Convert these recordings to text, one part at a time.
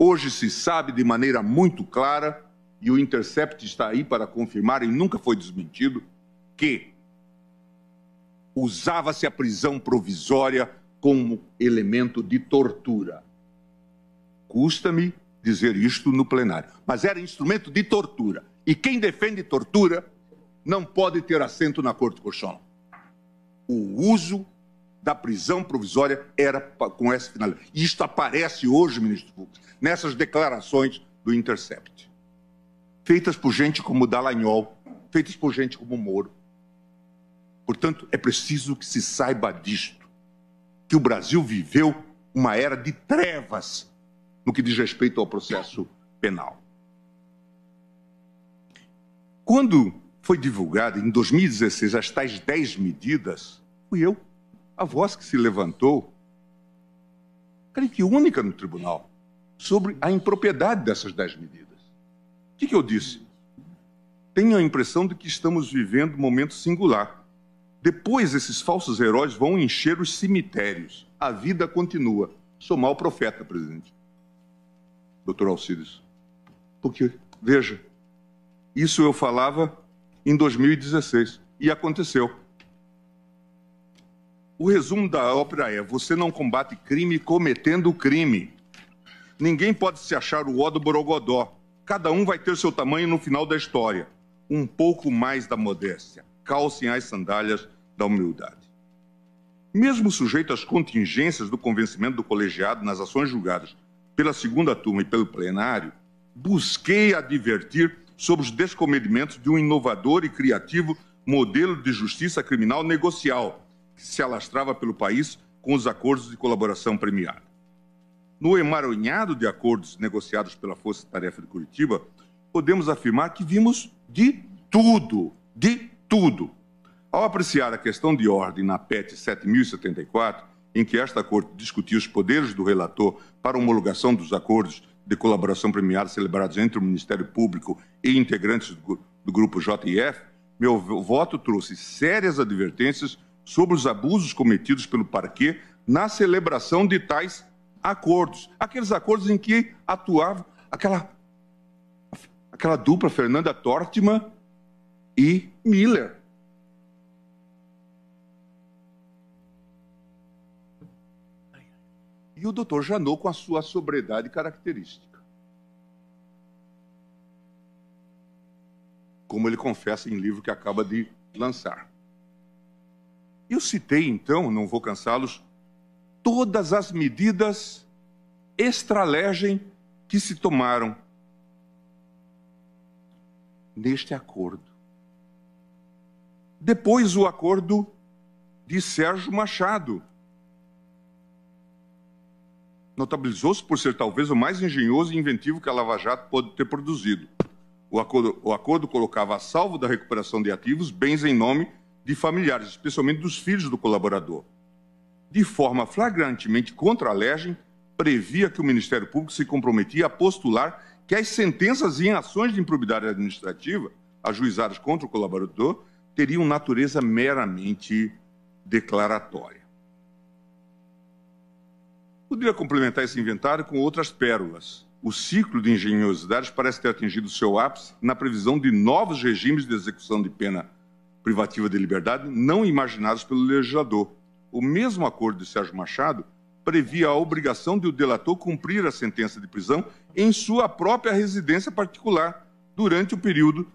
Hoje se sabe de maneira muito clara, e o Intercept está aí para confirmar e nunca foi desmentido, que usava-se a prisão provisória como elemento de tortura. Custa-me dizer isto no plenário, mas era instrumento de tortura. E quem defende tortura não pode ter assento na Corte Constitucional. O uso da prisão provisória era com essa finalidade. E isto aparece hoje, ministro Fux, nessas declarações do Intercept. Feitas por gente como Dallagnol, feitas por gente como Moro. Portanto, é preciso que se saiba disto, que o Brasil viveu uma era de trevas no que diz respeito ao processo penal. Quando foi divulgada, em 2016, as tais 10 medidas, fui eu, a voz que se levantou, creio que única no tribunal, sobre a impropriedade dessas 10 medidas. O que eu disse? Tenho a impressão de que estamos vivendo um momento singular. Depois, esses falsos heróis vão encher os cemitérios. A vida continua. Sou mau profeta, presidente. Doutor Alcides. Porque, veja, isso eu falava em 2016 e aconteceu. O resumo da ópera é: você não combate crime cometendo crime. Ninguém pode se achar o ó do Borogodó. Cada um vai ter seu tamanho no final da história. Um pouco mais da modéstia. Calcem as sandálias da humildade. Mesmo sujeito às contingências do convencimento do colegiado nas ações julgadas pela segunda turma e pelo plenário, busquei advertir sobre os descomedimentos de um inovador e criativo modelo de justiça criminal negocial que se alastrava pelo país com os acordos de colaboração premiada. No emaranhado de acordos negociados pela Força Tarefa de Curitiba, podemos afirmar que vimos de tudo, de tudo. Ao apreciar a questão de ordem na PET 7074, em que esta Corte discutiu os poderes do relator para homologação dos acordos de colaboração premiada celebrados entre o Ministério Público e integrantes do grupo JF, meu voto trouxe sérias advertências sobre os abusos cometidos pelo parquê na celebração de tais acordos. Aqueles acordos em que atuava aquela dupla Fernanda Tortman e Miller. E o doutor Janot com a sua sobriedade característica. Como ele confessa em livro que acaba de lançar. Eu citei, então, não vou cansá-los, todas as medidas extra-legem que se tomaram neste acordo. Depois, o acordo de Sérgio Machado. Notabilizou-se por ser talvez o mais engenhoso e inventivo que a Lava Jato pôde ter produzido. O acordo colocava a salvo da recuperação de ativos bens em nome de familiares, especialmente dos filhos do colaborador. De forma flagrantemente contra a legem, previa que o Ministério Público se comprometia a postular que as sentenças em ações de improbidade administrativa ajuizadas contra o colaborador teriam natureza meramente declaratória. Poderia complementar esse inventário com outras pérolas. O ciclo de engenhosidades parece ter atingido seu ápice na previsão de novos regimes de execução de pena privativa de liberdade não imaginados pelo legislador. O mesmo acordo de Sérgio Machado previa a obrigação de o delator cumprir a sentença de prisão em sua própria residência particular durante o período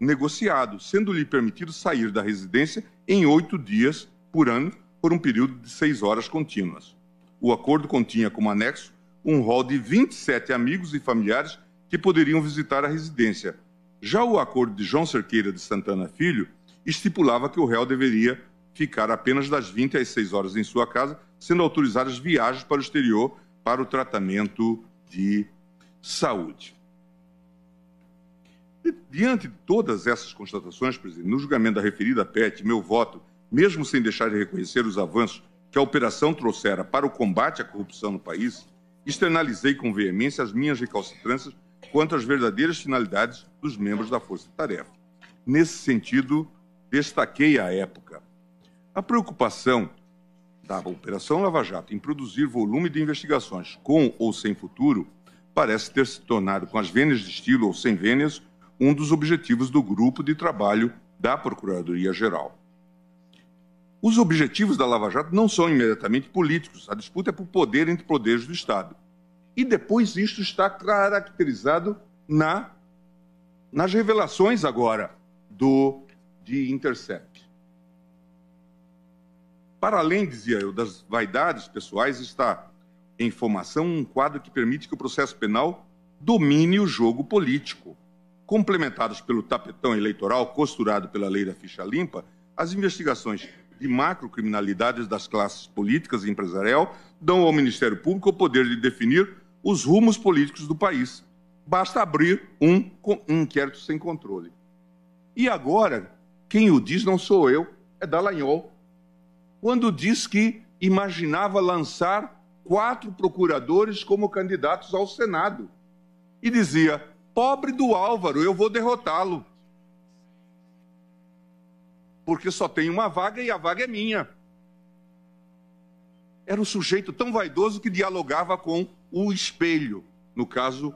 negociado, sendo-lhe permitido sair da residência em 8 dias por ano por um período de 6 horas contínuas. O acordo continha como anexo um rol de 27 amigos e familiares que poderiam visitar a residência. Já o acordo de João Cerqueira de Santana Filho estipulava que o réu deveria ficar apenas das 20 às 6 horas em sua casa, sendo autorizadas viagens para o exterior para o tratamento de saúde. Diante de todas essas constatações, presidente, no julgamento da referida PET, meu voto, mesmo sem deixar de reconhecer os avanços que a operação trouxera para o combate à corrupção no país, externalizei com veemência as minhas recalcitrâncias quanto às verdadeiras finalidades dos membros da Força Tarefa. Nesse sentido, destaquei à época a preocupação da Operação Lava Jato em produzir volume de investigações com ou sem futuro parece ter se tornado, com as vênias de estilo ou sem vênias, um dos objetivos do grupo de trabalho da Procuradoria-Geral. Os objetivos da Lava Jato não são imediatamente políticos, a disputa é por poder entre poderes do Estado. E depois isto está caracterizado nas revelações agora de Intercept. Para além, dizia eu, das vaidades pessoais, está em formação um quadro que permite que o processo penal domine o jogo político. Complementados pelo tapetão eleitoral costurado pela lei da ficha limpa, as investigações de macrocriminalidades das classes políticas e empresarial dão ao Ministério Público o poder de definir os rumos políticos do país. Basta abrir um inquérito sem controle. E agora, quem o diz não sou eu, é Dallagnol, quando diz que imaginava lançar 4 procuradores como candidatos ao Senado. E dizia, pobre do Álvaro, eu vou derrotá-lo. Porque só tem uma vaga e a vaga é minha. Era um sujeito tão vaidoso que dialogava com o espelho, no caso,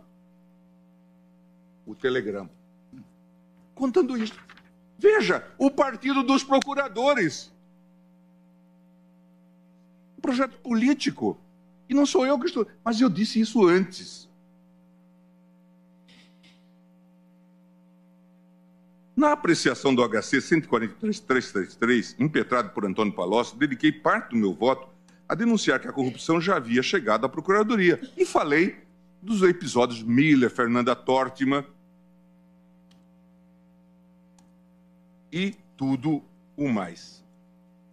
o telegrama. Contando isso. Veja, o partido dos procuradores. Um projeto político. E não sou eu que estou... Mas eu disse isso antes. Na apreciação do HC 143.333, impetrado por Antônio Palocci, dediquei parte do meu voto a denunciar que a corrupção já havia chegado à Procuradoria. E falei dos episódios Miller, Fernanda Tortman e tudo o mais.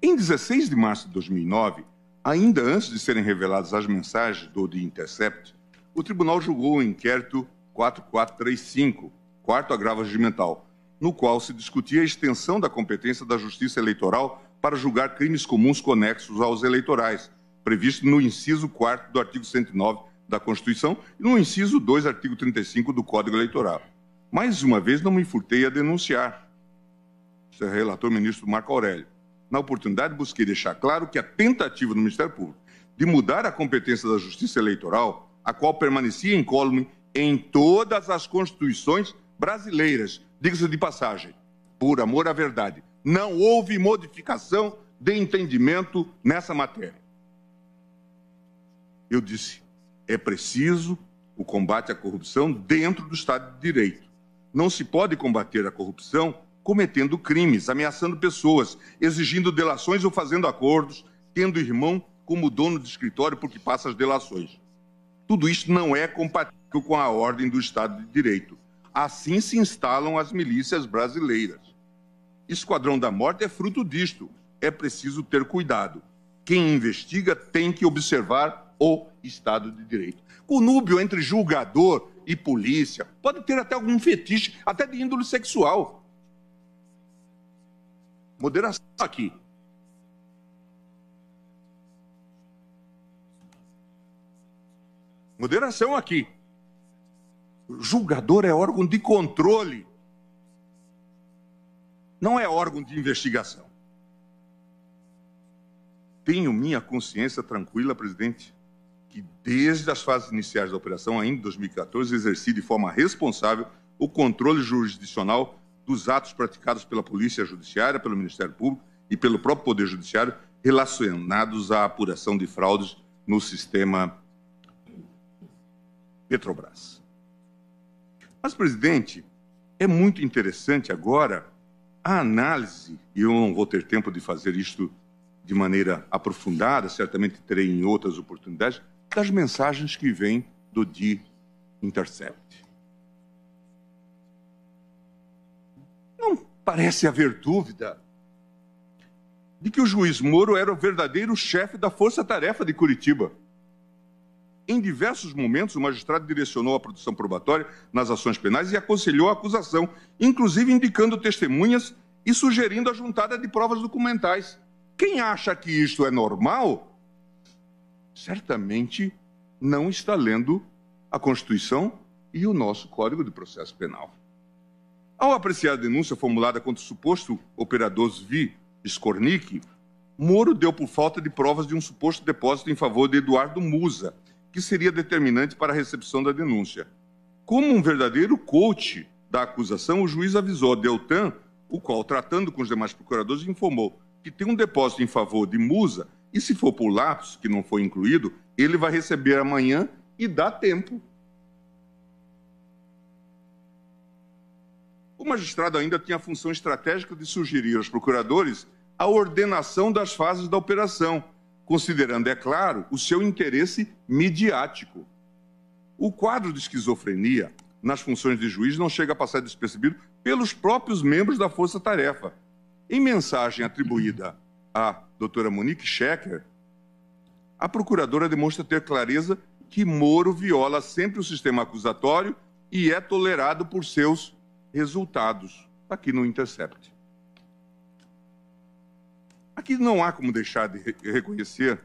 Em 16 de março de 2009, ainda antes de serem reveladas as mensagens do The Intercept, o tribunal julgou o inquérito 4435, quarto agravo regimental, no qual se discutia a extensão da competência da Justiça Eleitoral para julgar crimes comuns conexos aos eleitorais, previsto no inciso 4º do artigo 109 da Constituição e no inciso 2, artigo 35 do Código Eleitoral. Mais uma vez, não me furtei a denunciar. Isso é relator ministro Marco Aurélio. Na oportunidade, busquei deixar claro que a tentativa do Ministério Público de mudar a competência da Justiça Eleitoral, a qual permanecia incólume em todas as constituições brasileiras, diga-se de passagem, por amor à verdade, não houve modificação de entendimento nessa matéria. Eu disse, é preciso o combate à corrupção dentro do Estado de Direito. Não se pode combater a corrupção cometendo crimes, ameaçando pessoas, exigindo delações ou fazendo acordos, tendo irmão como dono de escritório porque passa as delações. Tudo isso não é compatível com a ordem do Estado de Direito. Assim se instalam as milícias brasileiras. Esquadrão da Morte é fruto disto. É preciso ter cuidado. Quem investiga tem que observar o Estado de Direito. Conúbio entre julgador e polícia pode ter até algum fetiche, até de índole sexual. Moderação aqui. Moderação aqui. Julgador é órgão de controle, não é órgão de investigação. Tenho minha consciência tranquila, presidente, que desde as fases iniciais da operação, ainda em 2014, exerci de forma responsável o controle jurisdicional dos atos praticados pela Polícia Judiciária, pelo Ministério Público e pelo próprio Poder Judiciário relacionados à apuração de fraudes no sistema Petrobras. Mas, presidente, é muito interessante agora a análise, e eu não vou ter tempo de fazer isto de maneira aprofundada, certamente terei em outras oportunidades, das mensagens que vêm do The Intercept. Não parece haver dúvida de que o juiz Moro era o verdadeiro chefe da força-tarefa de Curitiba. Em diversos momentos, o magistrado direcionou a produção probatória nas ações penais e aconselhou a acusação, inclusive indicando testemunhas e sugerindo a juntada de provas documentais. Quem acha que isto é normal, certamente não está lendo a Constituição e o nosso Código de Processo Penal. Ao apreciar a denúncia formulada contra o suposto operador Zvi Skornik, Moro deu por falta de provas de um suposto depósito em favor de Eduardo Musa, que seria determinante para a recepção da denúncia. Como um verdadeiro coach da acusação, o juiz avisou a Deltan, o qual, tratando com os demais procuradores, informou que tem um depósito em favor de Musa e, se for por lapso, que não foi incluído, ele vai receber amanhã e dá tempo. O magistrado ainda tinha a função estratégica de sugerir aos procuradores a ordenação das fases da operação, considerando, é claro, o seu interesse midiático. O quadro de esquizofrenia nas funções de juiz não chega a passar despercebido pelos próprios membros da Força Tarefa. Em mensagem atribuída à doutora Monique Schecker, a procuradora demonstra ter clareza que Moro viola sempre o sistema acusatório e é tolerado por seus resultados. Aqui no Intercept. Aqui não há como deixar de reconhecer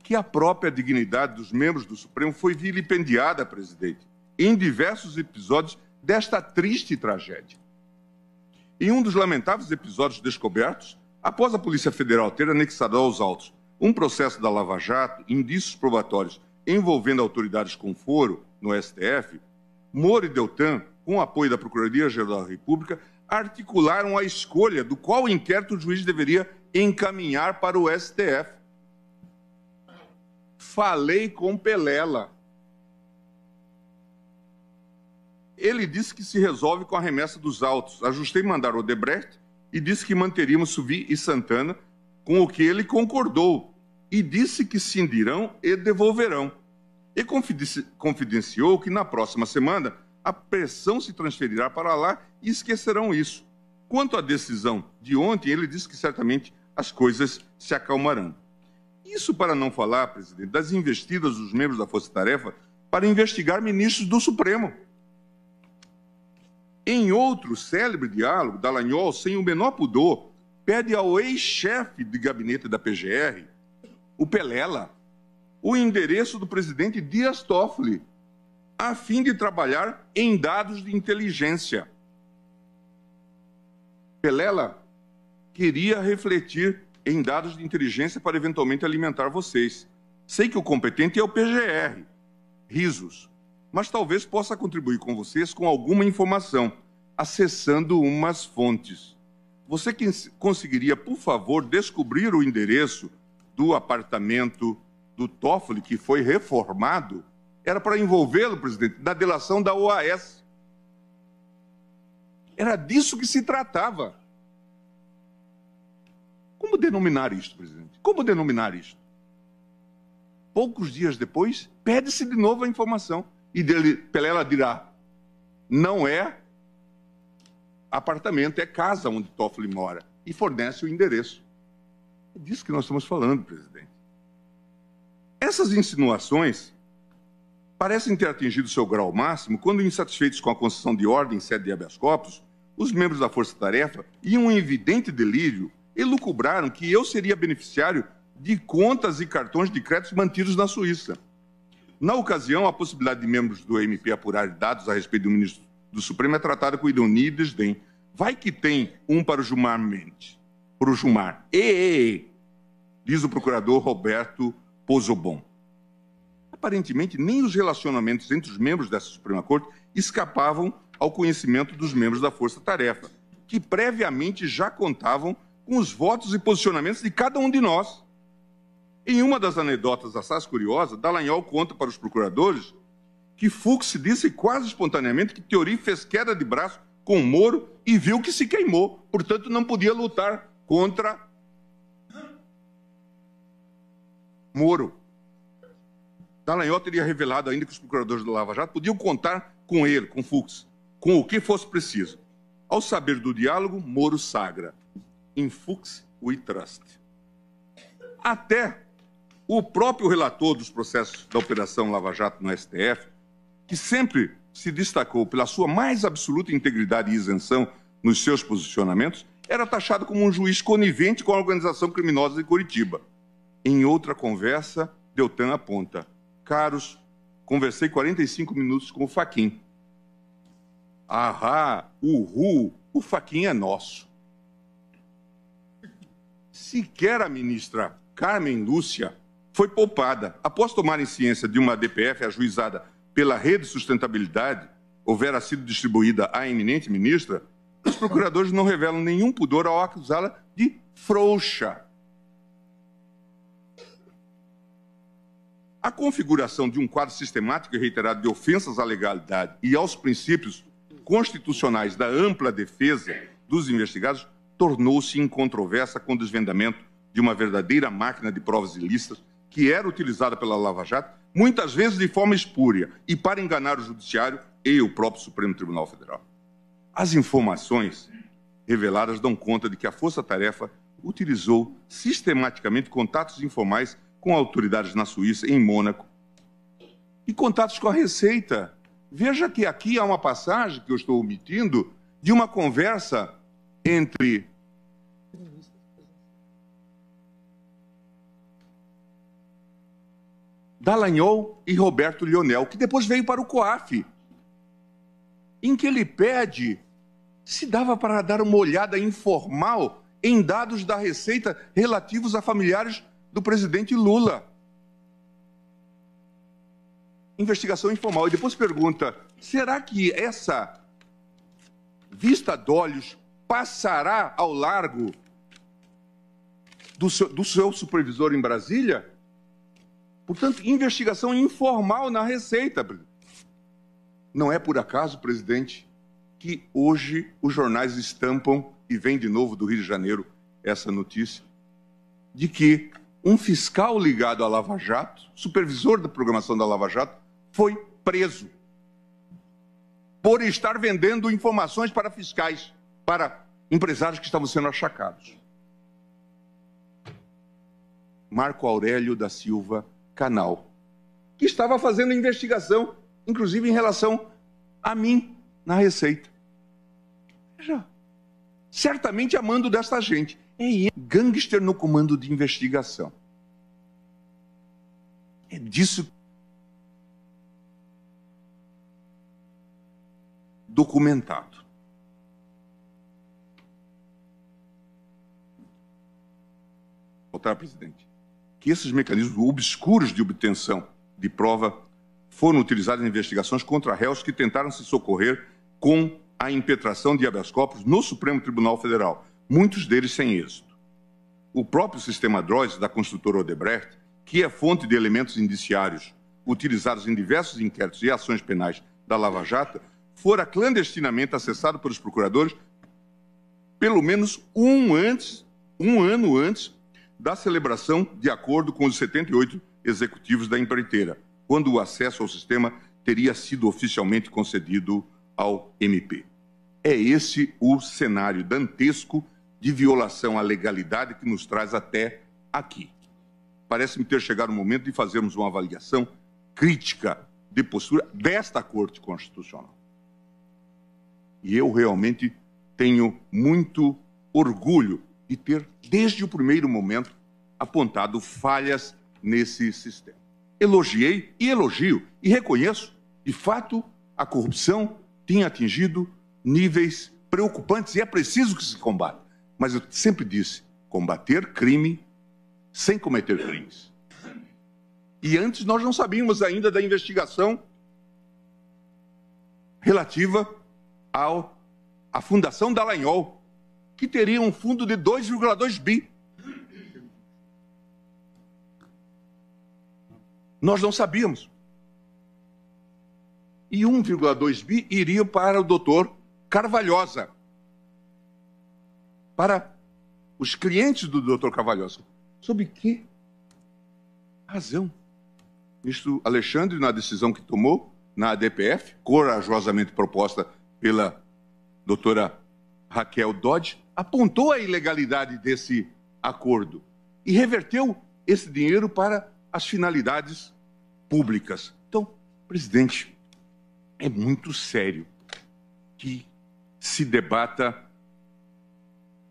que a própria dignidade dos membros do Supremo foi vilipendiada, presidente, em diversos episódios desta triste tragédia. Em um dos lamentáveis episódios descobertos, após a Polícia Federal ter anexado aos autos um processo da Lava Jato, indícios probatórios envolvendo autoridades com foro no STF, Moro e Deltan, com o apoio da Procuradoria-Geral da República, articularam a escolha do qual inquérito o juiz deveria encaminhar para o STF. Falei com Pelela. Ele disse que se resolve com a remessa dos autos. Ajustei mandar Odebrecht e disse que manteríamos Suvi e Santana, com o que ele concordou. E disse que cindirão e devolverão. E confidenciou que na próxima semana a pressão se transferirá para lá e esquecerão isso. Quanto à decisão de ontem, ele disse que certamente as coisas se acalmarão. Isso para não falar, presidente, das investidas dos membros da Força Tarefa para investigar ministros do Supremo. Em outro célebre diálogo, Dallagnol, sem o menor pudor, pede ao ex-chefe de gabinete da PGR, o Pelela, o endereço do presidente Dias Toffoli, a fim de trabalhar em dados de inteligência. Pelela queria refletir em dados de inteligência para eventualmente alimentar vocês. Sei que o competente é o PGR, risos, mas talvez possa contribuir com vocês com alguma informação, acessando umas fontes. Você conseguiria, por favor, descobrir o endereço do apartamento do Toffoli, que foi reformado? Era para envolvê-lo, presidente, da delação da OAS. Era disso que se tratava. Como denominar isto, presidente? Como denominar isto? Poucos dias depois, pede-se de novo a informação. E Pelela dirá, não é apartamento, é casa onde Toffoli mora. E fornece o endereço. É disso que nós estamos falando, presidente. Essas insinuações parecem ter atingido seu grau máximo quando, insatisfeitos com a concessão de ordem em sede de habeas corpus, os membros da Força Tarefa, em um evidente delírio, elucubraram que eu seria beneficiário de contas e cartões de crédito mantidos na Suíça. Na ocasião, a possibilidade de membros do MP apurar dados a respeito do ministro do Supremo é tratada com ironia e desdém. Vai que tem um para o Gilmar Mendes. Para o Gilmar. Diz o procurador Roberto Pozobon. Aparentemente, nem os relacionamentos entre os membros dessa Suprema Corte escapavam ao conhecimento dos membros da Força Tarefa, que previamente já contavam com os votos e posicionamentos de cada um de nós. Em uma das anedotas assaz curiosas, Dallagnol conta para os procuradores que Fux disse quase espontaneamente que Theory fez queda de braço com Moro e viu que se queimou, portanto não podia lutar contra Moro. Dallagnol teria revelado ainda que os procuradores da Lava Jato podiam contar com ele, com Fux, com o que fosse preciso. Ao saber do diálogo, Moro sagra. In Fux we trust. Até o próprio relator dos processos da Operação Lava Jato no STF, que sempre se destacou pela sua mais absoluta integridade e isenção nos seus posicionamentos, era taxado como um juiz conivente com a organização criminosa de Curitiba. Em outra conversa, Deltan aponta: caros, conversei 45 minutos com o Fachin. Ahá, o Fachin é nosso. Sequer a ministra Carmen Lúcia foi poupada. Após tomarem ciência de uma DPF ajuizada pela Rede Sustentabilidade, houvera sido distribuída à eminente ministra, os procuradores não revelam nenhum pudor ao acusá-la de frouxa. A configuração de um quadro sistemático e reiterado de ofensas à legalidade e aos princípios constitucionais da ampla defesa dos investigados tornou-se incontroversa com o desvendamento de uma verdadeira máquina de provas ilícitas que era utilizada pela Lava Jato, muitas vezes de forma espúria e para enganar o Judiciário e o próprio Supremo Tribunal Federal. As informações reveladas dão conta de que a Força Tarefa utilizou sistematicamente contatos informais com autoridades na Suíça, em Mônaco, e contatos com a Receita. Veja que aqui há uma passagem que eu estou omitindo de uma conversa entre Dallagnol e Roberto Lionel, que depois veio para o COAF, em que ele pede se dava para dar uma olhada informal em dados da Receita relativos a familiares do presidente Lula. Investigação informal. E depois pergunta, será que essa vista de olhos passará ao largo do seu supervisor em Brasília? Portanto, investigação informal na Receita. Não é por acaso, presidente, que hoje os jornais estampam, e vem de novo do Rio de Janeiro essa notícia, de que um fiscal ligado à Lava Jato, supervisor da programação da Lava Jato, foi preso por estar vendendo informações para fiscais, para empresários que estavam sendo achacados. Marco Aurélio da Silva Canal, que estava fazendo investigação, inclusive em relação a mim, na Receita. Veja, certamente a mando desta gente. É ele, gangster no comando de investigação. É disso documentado. Voltar, presidente. Que esses mecanismos obscuros de obtenção de prova foram utilizados em investigações contra réus que tentaram se socorrer com a impetração de habeas corpus no Supremo Tribunal Federal, muitos deles sem êxito. O próprio sistema DROIS da construtora Odebrecht, que é fonte de elementos indiciários utilizados em diversos inquéritos e ações penais da Lava Jato, fora clandestinamente acessado pelos procuradores pelo menos um ano antes da celebração de acordo com os 78 executivos da empreiteira, quando o acesso ao sistema teria sido oficialmente concedido ao MP. É esse o cenário dantesco de violação à legalidade que nos traz até aqui. Parece-me ter chegado o momento de fazermos uma avaliação crítica de postura desta Corte Constitucional. E eu realmente tenho muito orgulho de ter, desde o primeiro momento, apontado falhas nesse sistema. Elogiei e elogio e reconheço, de fato, a corrupção tem atingido níveis preocupantes e é preciso que se combata. Mas eu sempre disse, combater crime sem cometer crimes. E antes nós não sabíamos ainda da investigação relativa à Fundação Dallagnol, que teria um fundo de 2,2 bi. Nós não sabíamos. E 1,2 bi iriam para o doutor Carvalhosa, para os clientes do doutor Carvalhosa. Sob que razão? Ministro Alexandre, na decisão que tomou na ADPF, corajosamente proposta pela doutora Raquel Dodge, apontou a ilegalidade desse acordo e reverteu esse dinheiro para as finalidades públicas. Então, presidente, é muito sério que se debata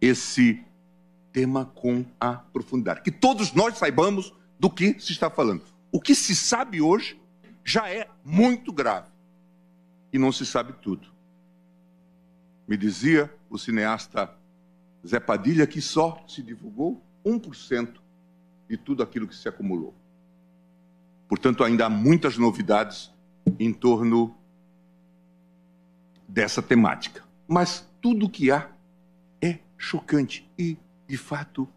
esse tema com a profundidade, que todos nós saibamos do que se está falando. O que se sabe hoje já é muito grave e não se sabe tudo. Me dizia o cineasta Zé Padilha que só se divulgou 1% de tudo aquilo que se acumulou. Portanto, ainda há muitas novidades em torno dessa temática. Mas tudo o que há é chocante e, de fato,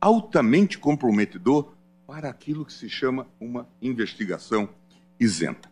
altamente comprometedor para aquilo que se chama uma investigação isenta.